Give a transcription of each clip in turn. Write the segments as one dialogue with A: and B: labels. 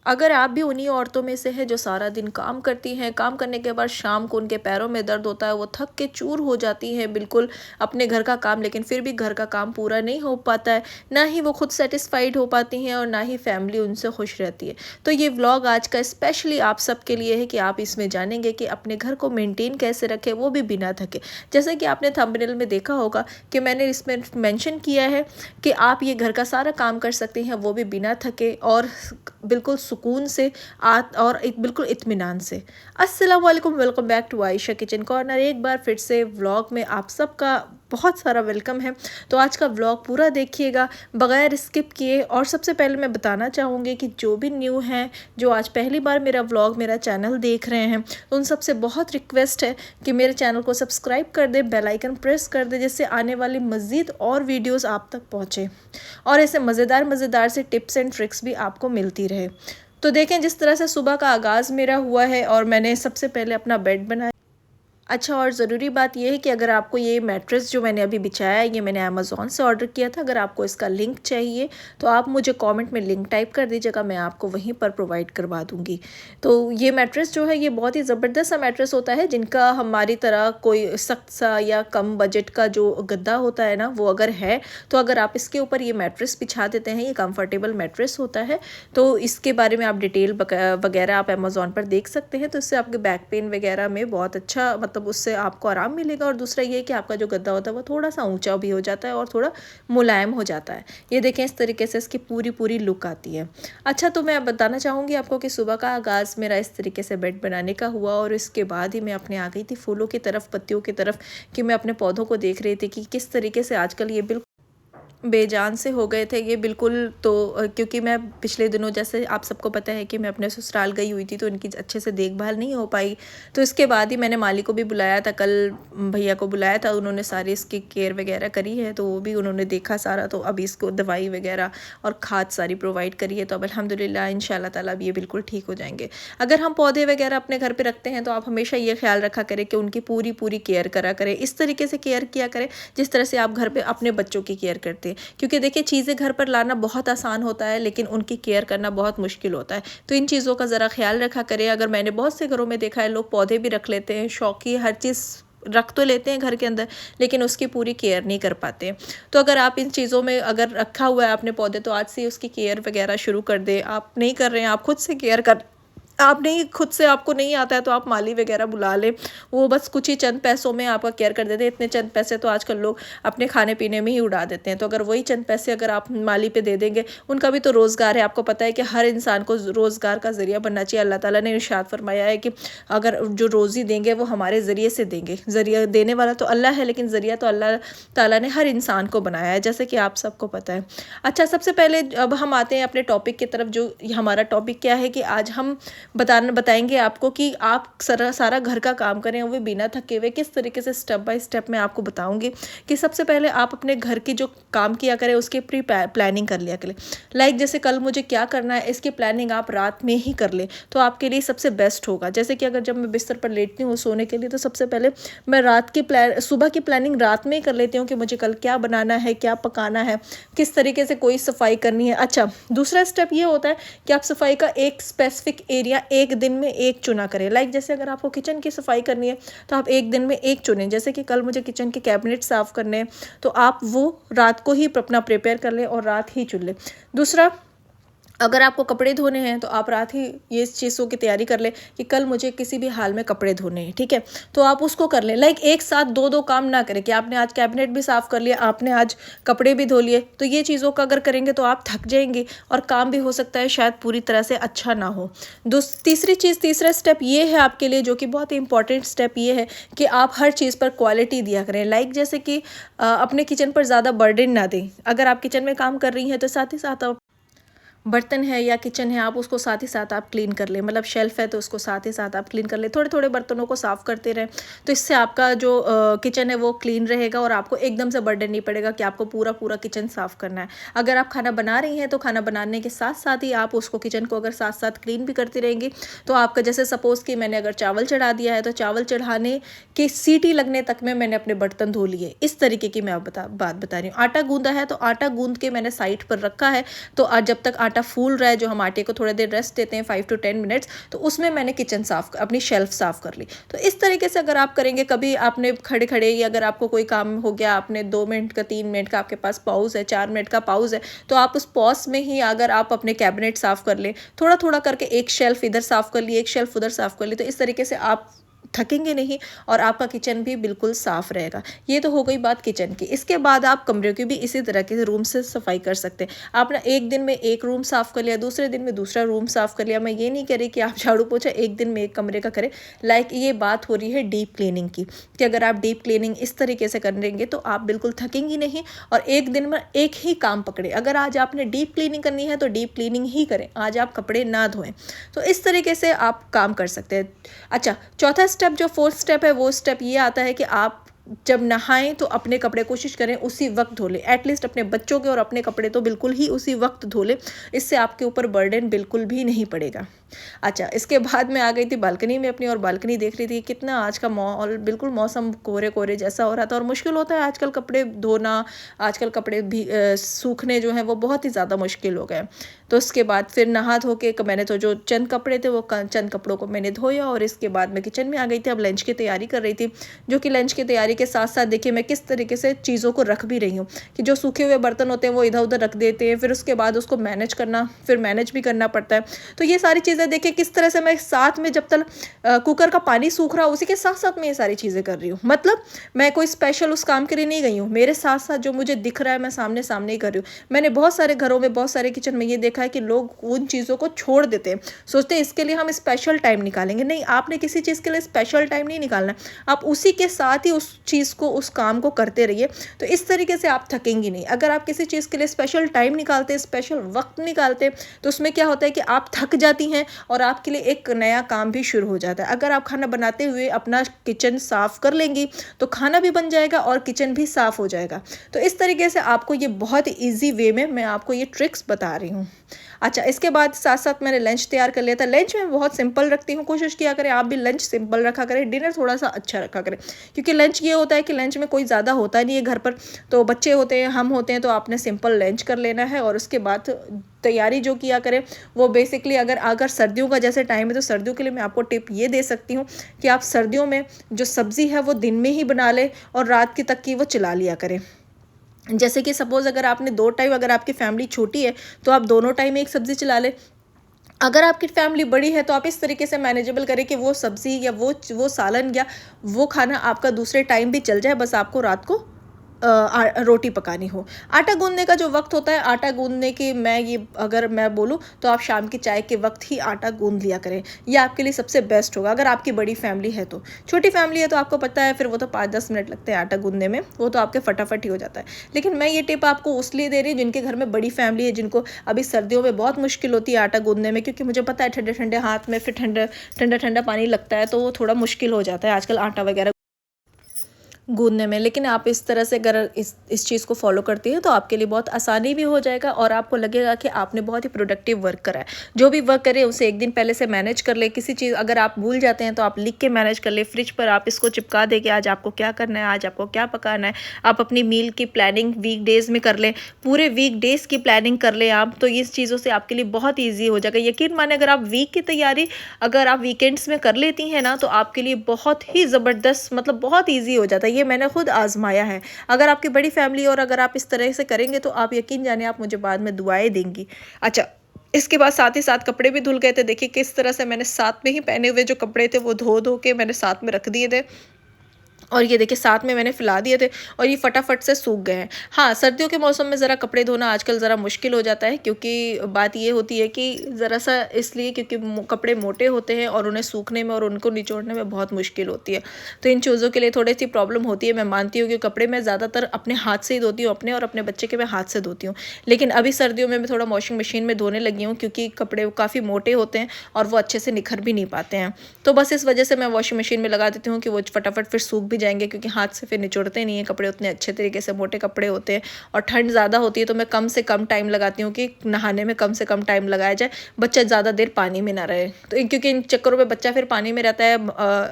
A: अगर आप भी उन्हीं औरतों में से हैं जो सारा दिन काम करती हैं, काम करने के बाद शाम को उनके पैरों में दर्द होता है, वो थक के चूर हो जाती हैं बिल्कुल अपने घर का काम, लेकिन फिर भी घर का काम पूरा नहीं हो पाता है, ना ही वो खुद सेटिस्फाइड हो पाती हैं और ना ही फैमिली उनसे खुश रहती है। तो ये व्लॉग आज का स्पेशली आप सबके लिए है कि आप इसमें जानेंगे कि अपने घर को मेंटेन कैसे रखें, वो भी बिना थके। जैसे कि आपने थंबनेल में देखा होगा कि मैंने इसमें मेंशन किया है कि आप ये घर का सारा काम कर सकते हैं, वो भी बिना थके और बिल्कुल सुकून से और एक बिल्कुल इत्मीनान से। अस्सलाम वालेकुम, welcome back to Ayesha kitchen corner. एक बार फिर से व्लॉग में आप सबका बहुत सारा वेलकम है। तो आज का व्लॉग पूरा देखिएगा बगैर स्किप किए। और सबसे पहले मैं बताना चाहूँगी कि जो भी न्यू हैं, जो आज पहली बार मेरा व्लॉग मेरा चैनल देख रहे हैं, तो उन सबसे बहुत रिक्वेस्ट है कि मेरे चैनल को सब्सक्राइब कर दें, बेल आइकन प्रेस कर दें, जिससे आने वाली मज़ीद और वीडियोज़ आप तक पहुँचे और ऐसे मज़ेदार से टिप्स एंड ट्रिक्स भी आपको मिलती रहे। तो देखें जिस तरह से सुबह का आगाज़ मेरा हुआ है और मैंने सबसे पहले अपना बेड बनाया। अच्छा, और ज़रूरी बात यह है कि अगर आपको ये मैट्रेस जो मैंने अभी बिछाया है, ये मैंने अमेज़ॉन से ऑर्डर किया था। अगर आपको इसका लिंक चाहिए तो आप मुझे कमेंट में लिंक टाइप कर दीजिएगा, मैं आपको वहीं पर प्रोवाइड करवा दूँगी। तो ये मैट्रेस जो है ये बहुत ही ज़बरदस्त सा मैट्रेस होता है, जिनका हमारी तरह कोई सख्त सा या कम बजट का जो गद्दा होता है ना, वो अगर है तो अगर आप इसके ऊपर ये मैट्रेस बिछा देते हैं, ये कंफर्टेबल मैट्रेस होता है। तो इसके बारे में आप डिटेल वगैरह आप अमेज़ॉन पर देख सकते हैं। तो इससे आपके बैक पेन वगैरह में बहुत अच्छा मतलब उससे आपको आराम मिलेगा। और दूसरा ये कि आपका जो गद्दा होता है वो थोड़ा सा ऊंचा भी हो जाता है और थोड़ा मुलायम हो जाता है। ये देखें इस तरीके से इसकी पूरी लुक आती है। अच्छा, तो मैं बताना चाहूँगी आपको कि सुबह का आगाज़ मेरा इस तरीके से बेड बनाने का हुआ और इसके बाद ही मैं अपने आ गई थी फूलों की तरफ, पत्तियों की तरफ, कि मैं अपने पौधों को देख रही थी कि किस तरीके से आजकल ये बिल्कुल बेजान से हो गए थे ये बिल्कुल। तो क्योंकि मैं पिछले दिनों, जैसे आप सबको पता है कि मैं अपने ससुराल गई हुई थी, तो इनकी अच्छे से देखभाल नहीं हो पाई। तो इसके बाद ही मैंने माली को भी बुलाया था, कल भैया को बुलाया था, उन्होंने सारी इसकी केयर वगैरह करी है। तो वो भी उन्होंने देखा सारा, तो अभी इसको दवाई वगैरह और खाद सारी प्रोवाइड करी है। तो अब अल्हम्दुलिल्लाह इंशाल्लाह ताला अब ये बिल्कुल ठीक हो जाएंगे। अगर हम पौधे वगैरह अपने घर पर रखते हैं तो आप हमेशा ये ख्याल रखा करें कि उनकी पूरी केयर करा करें, इस तरीके से केयर किया करें जिस तरह से आप घर पर अपने बच्चों की केयर करते हैं। क्योंकि देखिए चीज़ें घर पर लाना बहुत आसान होता है, लेकिन उनकी केयर करना बहुत मुश्किल होता है। तो इन चीज़ों का ज़रा ख्याल रखा करें। अगर मैंने बहुत से घरों में देखा है, लोग पौधे भी रख लेते हैं, शौकी हर चीज़ रख तो लेते हैं घर के अंदर, लेकिन उसकी पूरी केयर नहीं कर पाते। तो अगर आप इन चीज़ों में अगर रखा हुआ है आपने पौधे, तो आज से उसकी केयर वगैरह शुरू कर दें। आप नहीं कर रहे हैं, आप खुद से केयर कर, आप नहीं खुद से आपको नहीं आता है तो आप माली वगैरह बुला लें, वो बस कुछ ही चंद पैसों में आपका केयर कर देते हैं। इतने चंद पैसे तो आजकल लोग अपने खाने पीने में ही उड़ा देते हैं। तो अगर वही चंद पैसे अगर आप माली पे दे देंगे, उनका भी तो रोज़गार है। आपको पता है कि हर इंसान को रोज़गार का ज़रिया बनना चाहिए। अल्लाह ताला ने इरशाद फरमाया है कि अगर जो रोज़ी देंगे वो हमारे ज़रिए से देंगे। ज़रिया देने वाला तो अल्लाह है, लेकिन ज़रिया तो अल्लाह ताला ने हर इंसान को बनाया है, जैसे कि आप सबको पता है। अच्छा, सबसे पहले अब हम आते हैं अपने टॉपिक की तरफ। जो हमारा टॉपिक क्या है कि आज हम बताएंगे आपको कि आप सारा घर का काम करें, वो भी बिना थके हुए, किस तरीके से स्टेप बाय स्टेप मैं आपको बताऊंगी। कि सबसे पहले आप अपने घर की जो काम किया करें उसकी प्री प्लानिंग कर लिया करें। लाइक जैसे कल मुझे क्या करना है, इसकी प्लानिंग आप रात में ही कर लें तो आपके लिए सबसे बेस्ट होगा। जैसे कि अगर जब मैं बिस्तर पर लेटती हूँ सोने के लिए, तो सबसे पहले मैं सुबह की प्लानिंग रात में ही कर लेती हूँ कि मुझे कल क्या बनाना है, क्या पकाना है, किस तरीके से कोई सफाई करनी है। अच्छा, दूसरा स्टेप ये होता है कि आप सफाई का एक स्पेसिफिक एरिया एक दिन में एक चुना करें। लाइक जैसे अगर आपको किचन की सफाई करनी है तो आप एक दिन में एक चुनें। जैसे कि कल मुझे किचन के कैबिनेट साफ़ करने हैं, तो आप वो रात को ही अपना प्रिपेयर कर लें और रात ही चुन लें। दूसरा, अगर आपको कपड़े धोने हैं तो आप रात ही ये चीज़ों की तैयारी कर लें कि कल मुझे किसी भी हाल में कपड़े धोने हैं, ठीक है, तो आप उसको कर लें। लाइक एक साथ दो काम ना करें कि आपने आज कैबिनेट भी साफ़ कर लिया, आपने आज कपड़े भी धो लिए। तो ये चीज़ों का अगर करेंगे तो आप थक जाएंगे और काम भी हो सकता है शायद पूरी तरह से अच्छा ना हो। तीसरा स्टेप ये है आपके लिए, जो कि बहुत ही इंपॉर्टेंट स्टेप ये है कि आप हर चीज़ पर क्वालिटी दिया करें। लाइक जैसे कि अपने किचन पर ज़्यादा बर्डन ना दें। अगर आप किचन में काम कर रही हैं तो साथ ही साथ आप बर्तन है या किचन है, आप उसको साथ ही साथ आप क्लीन कर लें। मतलब शेल्फ है तो उसको साथ ही साथ आप क्लीन कर लें। थोड़े थोड़े बर्तनों को साफ़ करते रहें, तो इससे आपका जो किचन है वो क्लीन रहेगा और आपको एकदम से बर्डन नहीं पड़ेगा कि आपको पूरा किचन साफ़ करना है। अगर आप खाना बना रही हैं तो खाना बनाने के साथ साथ ही आप उसको किचन को अगर साथ साथ क्लीन भी करती रहेंगी तो आपका, जैसे सपोज़ कि मैंने अगर चावल चढ़ा दिया है तो चावल चढ़ाने की सीटी लगने तक में मैंने अपने बर्तन धो लिए। इस तरीके की मैं बात बता रही हूँ। आटा गूंदा है तो आटा गूंद के मैंने साइड पर रखा है, तो आज जब तक आटा फूल रहा है, जो हम आटे को थोड़ी देर रेस्ट देते हैं 5 to 10 मिनट्स, तो उसमें मैंने किचन साफ, अपनी शेल्फ साफ कर ली। तो इस तरीके से अगर आप करेंगे, कभी आपने खड़े खड़े या अगर आपको कोई काम हो गया, आपने 2 मिनट का 3 मिनट का आपके पास पॉज है, 4 मिनट का पॉज है, तो आप उस पॉज में ही अगर आप अपने कैबिनेट साफ कर लें, थोड़ा थोड़ा करके एक शेल्फ इधर साफ कर ली, एक शेल्फ उधर साफ कर ली, तो इस तरीके से आप थकेंगे नहीं और आपका किचन भी बिल्कुल साफ़ रहेगा। ये तो हो गई बात किचन की। इसके बाद आप कमरे की भी इसी तरह के रूम से सफाई कर सकते हैं। आप ना एक दिन में एक रूम साफ़ कर लिया, दूसरे दिन में दूसरा रूम साफ़ कर लिया। मैं ये नहीं कह रही कि आप झाड़ू पोछा एक दिन में एक कमरे का करें। ये बात हो रही है डीप क्लीनिंग की, कि अगर आप डीप क्लीनिंग इस तरीके से करेंगे तो आप बिल्कुल थकेंगी नहीं और एक दिन में एक ही काम पकड़े। अगर आज आपने डीप क्लीनिंग करनी है तो डीप क्लीनिंग ही करें, आज आप कपड़े ना धोएं। तो इस तरीके से आप काम कर सकते हैं। अच्छा, चौथा स्टेप, जो फोर्थ स्टेप है, वो स्टेप ये आता है कि आप जब नहाएं तो अपने कपड़े कोशिश करें उसी वक्त धो लें। एटलीस्ट अपने बच्चों के और अपने कपड़े तो बिल्कुल ही उसी वक्त धो लें। इससे आपके ऊपर बर्डन बिल्कुल भी नहीं पड़ेगा। अच्छा, इसके बाद मैं आ गई थी बालकनी में अपनी, और बालकनी देख रही थी कितना आज का माहौल, बिल्कुल मौसम कोहरे कोहरे जैसा हो रहा था और मुश्किल होता है आजकल कपड़े धोना, आजकल कपड़े भी सूखने जो हैं वो बहुत ही ज़्यादा मुश्किल हो गए। तो उसके बाद फिर नहा धो के मैंने तो जो चंद कपड़े थे वो चंद कपड़ों को मैंने धोया और इसके बाद मैं किचन में आ गई थी। अब लंच की तैयारी कर रही थी, जो कि लंच की तैयारी के साथ साथ देखिए मैं किस तरीके से चीज़ों को रख भी रही हूँ, कि जो सूखे हुए बर्तन होते हैं वो इधर उधर रख देते हैं, फिर उसके बाद उसको मैनेज करना, फिर मैनेज भी करना पड़ता है। तो ये सारी चीज़ें देखिए किस तरह से मैं साथ में, जब तक कुकर का पानी सूख रहा, उसी के साथ साथ मैं ये सारी चीज़ें कर रही हूँ। मतलब मैं कोई स्पेशल उस काम के लिए नहीं गई हूँ, मेरे साथ साथ जो मुझे दिख रहा है मैं सामने सामने ही कर रही हूँ। मैंने बहुत सारे घरों में, बहुत सारे किचन में ये देखा है कि लोग उन चीज़ों को छोड़ देते हैं, सोचते हैं इसके लिए हम स्पेशल टाइम निकालेंगे। नहीं, आपने किसी चीज़ के लिए स्पेशल टाइम नहीं निकालना, आप उसी के साथ ही उस चीज़ को, उस काम को करते रहिए। तो इस तरीके से आप थकेंगी नहीं। अगर आप किसी चीज़ के लिए स्पेशल टाइम निकालते, स्पेशल वक्त निकालते, तो उसमें क्या होता है कि आप थक जाती हैं और आपके लिए एक नया काम भी शुरू हो जाता है। अगर आप खाना बनाते हुए अपना किचन साफ़ कर लेंगी तो खाना भी बन जाएगा और किचन भी साफ़ हो जाएगा। तो इस तरीके से आपको ये बहुत ईजी वे में मैं आपको ये ट्रिक्स बता रही हूँ। अच्छा, इसके बाद साथ साथ मैंने लंच तैयार कर लिया था। लंच मैं बहुत सिंपल रखती हूँ, कोशिश किया करें आप भी लंच सिंपल रखा करें, डिनर थोड़ा सा अच्छा रखा करें, क्योंकि लंच ये होता है कि लंच में कोई ज़्यादा होता नहीं है घर पर, तो बच्चे होते हैं, हम होते हैं, तो आपने सिंपल लंच कर लेना है। और उसके बाद तैयारी जो किया करें वो बेसिकली, अगर सर्दियों का जैसे टाइम है तो सर्दियों के लिए मैं आपको टिप ये दे सकती हूँ कि आप सर्दियों में जो सब्ज़ी है वो दिन में ही बना लें और रात की तक की वो चला लिया करें। जैसे कि सपोज़ अगर आपने 2 टाइम, अगर आपकी फैमिली छोटी है तो आप दोनों टाइम एक सब्ज़ी चला लें। अगर आपकी फैमिली बड़ी है तो आप इस तरीके से मैनेजेबल करें कि वो सब्ज़ी या वो सालन या वो खाना आपका दूसरे टाइम भी चल जाए, बस आपको रात को रोटी पकानी हो। आटा गूंदने का जो वक्त होता है, आटा गूंदने की अगर मैं बोलूँ तो आप शाम की चाय के वक्त ही आटा गूंद लिया करें, ये आपके लिए सबसे बेस्ट होगा अगर आपकी बड़ी फैमिली है तो। छोटी फैमिली है तो आपको पता है फिर वो तो 5-10 मिनट लगते हैं आटा गूंदने में, वो तो आपके फटाफट ही हो जाता है। लेकिन मैं ये टिप आपको उसलिए दे रही हूँ जिनके घर में बड़ी फैमिली है, जिनको अभी सर्दियों में बहुत मुश्किल होती है आटा गूंदने में, क्योंकि मुझे पता है ठंडे ठंडे हाथ में फिर ठंडा ठंडा पानी लगता है, तो वो थोड़ा मुश्किल हो जाता है आजकल आटा वगैरह गूंदने में। लेकिन आप इस तरह से अगर इस चीज़ को फॉलो करती हैं तो आपके लिए बहुत आसानी भी हो जाएगा और आपको लगेगा कि आपने बहुत ही प्रोडक्टिव वर्क करा है। जो भी वर्क करें उसे एक दिन पहले से मैनेज कर ले। किसी चीज़ अगर आप भूल जाते हैं तो आप लिख के मैनेज कर ले, फ्रिज पर आप इसको चिपका दे कि आज आपको क्या करना है, आज आपको क्या पकाना है। आप अपनी मील की प्लानिंग वीक डेज़ में कर लें, पूरे वीक डेज़ की प्लानिंग कर लें आप, तो इस चीज़ों से आपके लिए बहुत ईजी हो जाएगा। यकीन माने अगर आप वीक की तैयारी अगर आप वीकेंड्स में कर लेती हैं ना तो आपके लिए बहुत ही ज़बरदस्त, मतलब बहुत ईजी हो जाता है। ये मैंने खुद आजमाया है। अगर आपकी बड़ी फैमिली और अगर आप इस तरह से करेंगे तो आप यकीन जानिए आप मुझे बाद में दुआएं देंगी। अच्छा, इसके बाद साथ ही साथ कपड़े भी धुल गए थे। देखिए किस तरह से मैंने साथ में ही पहने हुए जो कपड़े थे वो धो धो के मैंने साथ में रख दिए थे, और ये देखिए साथ में मैंने फैला दिए थे और ये फटाफट से सूख गए हैं। हाँ, सर्दियों के मौसम में ज़रा कपड़े धोना आजकल ज़रा मुश्किल हो जाता है, क्योंकि बात ये होती है कि ज़रा सा इसलिए क्योंकि कपड़े मोटे होते हैं और उन्हें सूखने में और उनको निचोड़ने में बहुत मुश्किल होती है। तो इन चीज़ों के लिए थोड़ी सी प्रॉब्लम होती है। मैं मानती हूँ कि कपड़े मैं ज़्यादातर अपने हाथ से ही धोती हूँ, अपने और अपने बच्चे के मैं हाथ से धोती हूँ। लेकिन अभी सर्दियों में मैं थोड़ा वॉशिंग मशीन में धोने लगी हूँ, क्योंकि कपड़े काफ़ी मोटे होते हैं और वो अच्छे से निखर भी नहीं पाते हैं। तो बस इस वजह से मैं वॉशिंग मशीन में लगा देती हूँ कि वो फटाफट फिर सूख भी जाएंगे, क्योंकि हाथ से फिर निचोड़ते नहीं हैं कपड़े उतने अच्छे तरीके से, मोटे कपड़े होते हैं और ठंड ज़्यादा होती है, तो मैं कम से कम टाइम लगाती हूँ कि नहाने में कम से कम टाइम लगाया जाए, बच्चा ज़्यादा देर पानी में ना रहे। तो क्योंकि इन चक्करों में बच्चा फिर पानी में रहता है,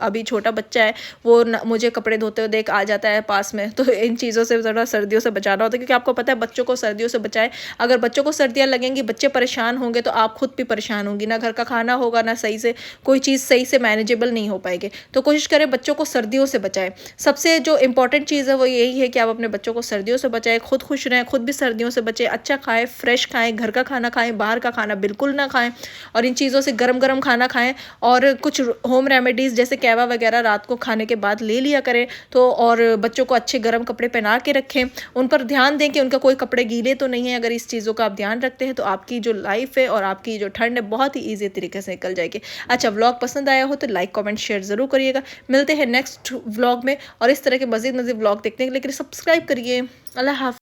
A: अभी छोटा बच्चा है, वो मुझे कपड़े धोते हुए देख आ जाता है पास में, तो इन चीज़ों से ज़रा सर्दियों से बचाना होता है, क्योंकि आपको पता है बच्चों को सर्दियों से बचाए, अगर बच्चों को सर्दियाँ लगेंगी, बच्चे परेशान होंगे, तो आप खुद भी परेशान होंगी, ना घर का खाना होगा, ना सही से कोई चीज़ सही से मैनेजेबल नहीं हो पाएगी। तो कोशिश करें बच्चों को सर्दियों से बचाएं। सबसे जो इंपॉर्टेंट चीज़ है वो यही है कि आप अपने बच्चों को सर्दियों से बचाएं, खुद खुश रहें, खुद भी सर्दियों से बचें, अच्छा खाएं, फ्रेश खाएं, घर का खाना खाएं, बाहर का खाना बिल्कुल ना खाएं, और इन चीज़ों से गरम गरम खाना खाएं, और कुछ होम रेमेडीज़ जैसे कहवा वगैरह रात को खाने के बाद ले लिया करें। तो और बच्चों को अच्छे गर्म कपड़े पहना के रखें, उन पर ध्यान दें कि उनका कोई कपड़े गीले तो नहीं है। अगर इस चीज़ों का आप ध्यान रखते हैं तो आपकी जो लाइफ है और आपकी जो ठंड है बहुत ही ईजी तरीके से निकल जाएगी। अच्छा, व्लॉग पसंद आया हो तो लाइक कमेंट शेयर ज़रूर करिएगा। मिलते हैं नेक्स्ट व्लॉग में, और इस तरह के मज़ीद व्लॉग देखने के लिए सब्सक्राइब करिए। अल्लाह हाफ़िज़।